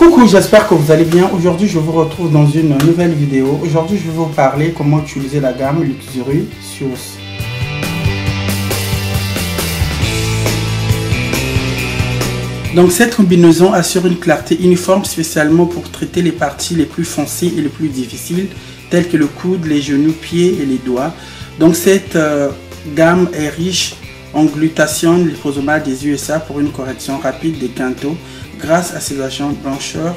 Coucou, j'espère que vous allez bien. Aujourd'hui, je vous retrouve dans une nouvelle vidéo. Aujourd'hui, je vais vous parler comment utiliser la gamme Luxurious. Donc, cette combinaison assure une clarté uniforme spécialement pour traiter les parties les plus foncées et les plus difficiles, telles que le coude, les genoux, pieds et les doigts. Donc, cette gamme est riche en glutathione liposomale des USA pour une correction rapide des quintaux grâce à ses agents blancheurs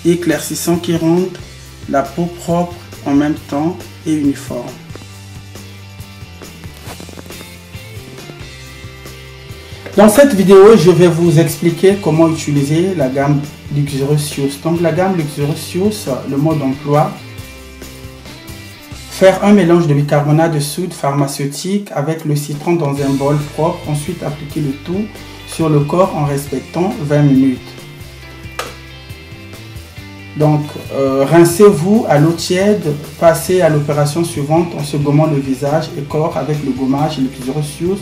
et éclaircissants qui rendent la peau propre en même temps et uniforme. Dans cette vidéo, je vais vous expliquer comment utiliser la gamme Luxurious. Donc la gamme Luxurious, le mode d'emploi: faire un mélange de bicarbonate de soude pharmaceutique avec le citron dans un bol propre, ensuite appliquer le tout sur le corps en respectant 20 minutes. Donc rincez-vous à l'eau tiède, passez à l'opération suivante en se gommant le visage et corps avec le gommage Luxurious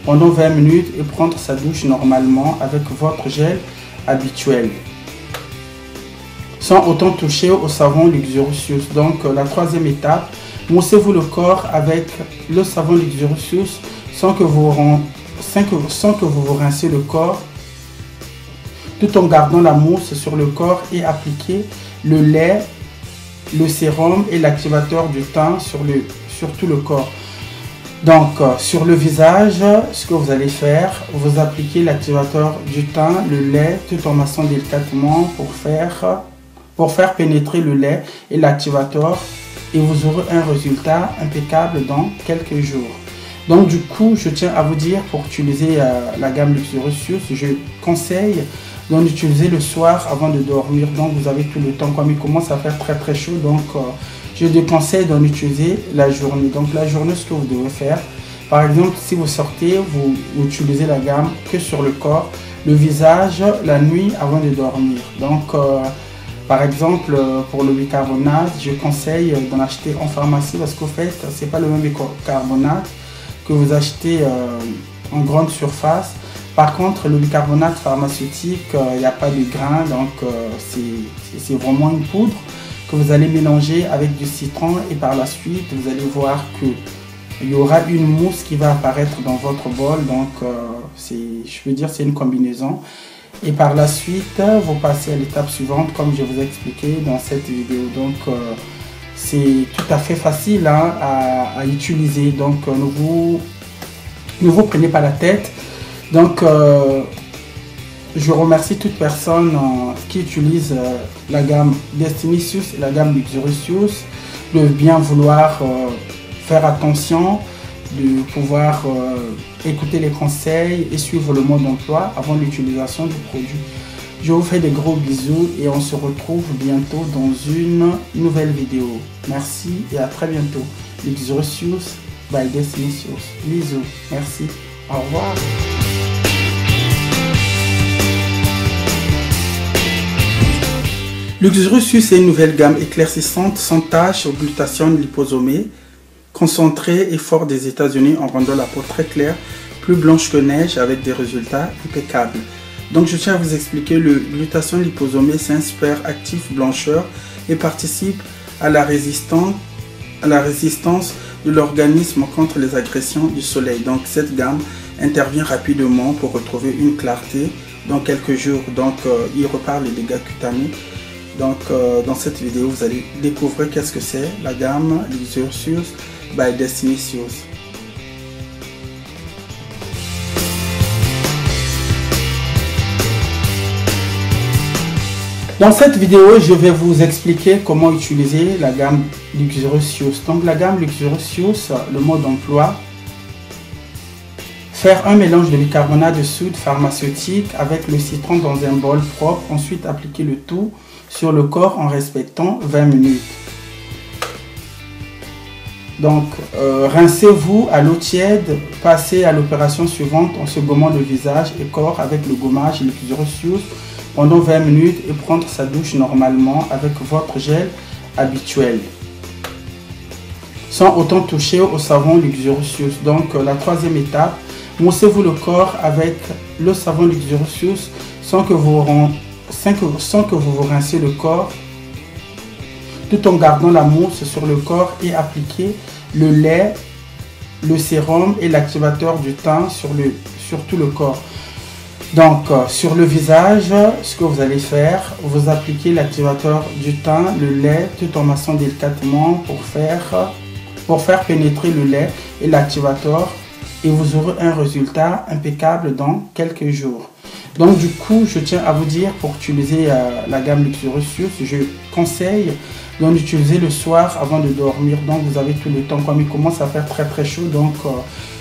pendant 20 minutes et prendre sa douche normalement avec votre gel habituel, sans autant toucher au savon Luxurious. Donc la troisième étape: moussez-vous le corps avec le savon Luxurious sans que vous vous rincez le corps, tout en gardant la mousse sur le corps, et appliquez le lait, le sérum et l'activateur du teint sur tout le corps. Donc sur le visage, ce que vous allez faire, vous appliquez l'activateur du teint, le lait, tout en massant délicatement pour faire pénétrer le lait et l'activateur, et vous aurez un résultat impeccable dans quelques jours. Donc du coup, je tiens à vous dire, pour utiliser la gamme Luxurious, je conseille d'en utiliser le soir avant de dormir. Donc vous avez tout le temps, comme il commence à faire très chaud, donc je déconseille d'en utiliser la journée. Donc la journée, ce que vous devez faire, par exemple, si vous sortez, vous utilisez la gamme que sur le corps, le visage, la nuit avant de dormir. Donc par exemple, pour le bicarbonate, je conseille d'en acheter en pharmacie, parce qu'au fait, c'est pas le même bicarbonate que vous achetez en grande surface. Par contre, le bicarbonate pharmaceutique, il n'y a pas de grains, donc c'est vraiment une poudre que vous allez mélanger avec du citron, et par la suite, vous allez voir qu'il y aura une mousse qui va apparaître dans votre bol. Donc, je veux dire, c'est une combinaison. Et par la suite, vous passez à l'étape suivante, comme je vous ai expliqué dans cette vidéo. Donc, c'est tout à fait facile à utiliser. Donc, ne vous prenez pas la tête. Donc, je remercie toute personne qui utilise la gamme Destinicious et la gamme Luxurious de bien vouloir faire attention, de pouvoir écouter les conseils et suivre le mode d'emploi avant l'utilisation du produit. Je vous fais des gros bisous et on se retrouve bientôt dans une nouvelle vidéo. Merci et à très bientôt. Luxurious by Destinicious. Bisous. Merci. Au revoir. Luxurious est une nouvelle gamme éclaircissante sans tache au glutathione liposomée, concentré et fort des États-Unis, en rendant la peau très claire, plus blanche que neige, avec des résultats impeccables. Donc je tiens à vous expliquer, le glutathione liposomé, c'est un super actif blancheur et participe à la résistance de l'organisme contre les agressions du soleil. Donc cette gamme intervient rapidement pour retrouver une clarté dans quelques jours. Donc il repart les dégâts cutanés. Donc dans cette vidéo, vous allez découvrir qu'est-ce que c'est la gamme Luxurious by Destinicious. Dans cette vidéo, je vais vous expliquer comment utiliser la gamme Luxurious. Donc la gamme Luxurious, le mode d'emploi: faire un mélange de bicarbonate de soude pharmaceutique avec le citron dans un bol propre, ensuite appliquer le tout sur le corps en respectant 20 minutes. Donc rincez-vous à l'eau tiède, passez à l'opération suivante en se gommant le visage et corps avec le gommage Luxurious pendant 20 minutes et prendre sa douche normalement avec votre gel habituel, sans autant toucher au savon Luxurious. Donc la troisième étape: moussez-vous le corps avec le savon Luxurious sans que vous sans que vous vous rincez le corps, tout en gardant la mousse sur le corps, et appliquez le lait, le sérum et l'activateur du teint sur tout le corps. Donc sur le visage, ce que vous allez faire, vous appliquez l'activateur du teint, le lait, tout en massant délicatement pour faire pénétrer le lait et l'activateur, et vous aurez un résultat impeccable dans quelques jours. Donc du coup, je tiens à vous dire, pour utiliser la gamme Luxurious, je conseille d'en utiliser le soir avant de dormir. Donc vous avez tout le temps, comme il commence à faire très très chaud, donc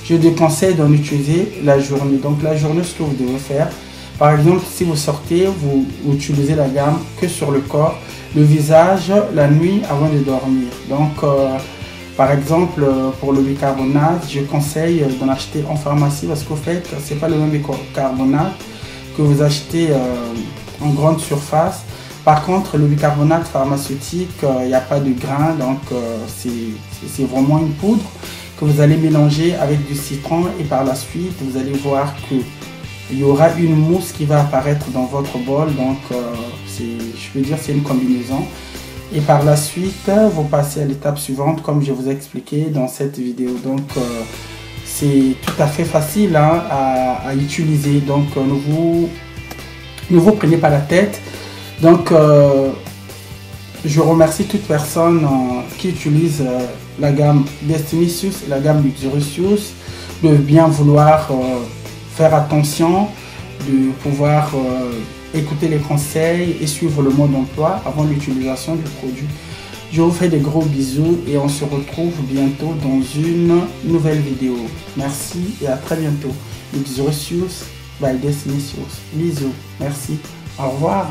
je déconseille d'en utiliser la journée. Donc la journée, ce que vous devez faire, par exemple, si vous sortez, vous utilisez la gamme que sur le corps, le visage, la nuit avant de dormir. Donc par exemple, pour le bicarbonate, je conseille d'en acheter en pharmacie, parce qu'au fait, c'est pas le même bicarbonate que vous achetez en grande surface. Par contre, le bicarbonate pharmaceutique, il n'y a pas de grains, donc c'est vraiment une poudre que vous allez mélanger avec du citron, et par la suite, vous allez voir qu'il y aura une mousse qui va apparaître dans votre bol. Donc, je peux dire c'est une combinaison. Et par la suite, vous passez à l'étape suivante, comme je vous ai expliqué dans cette vidéo. Donc, c'est tout à fait facile hein, à utiliser. Donc, ne vous prenez pas la tête. Donc, je remercie toute personne qui utilise la gamme Destinicious, la gamme Luxurious, de bien vouloir faire attention, de pouvoir écouter les conseils et suivre le mode d'emploi avant l'utilisation du produit. Je vous fais des gros bisous et on se retrouve bientôt dans une nouvelle vidéo. Merci et à très bientôt. Luxurious by Destinicious. Bisous. Merci. Au revoir.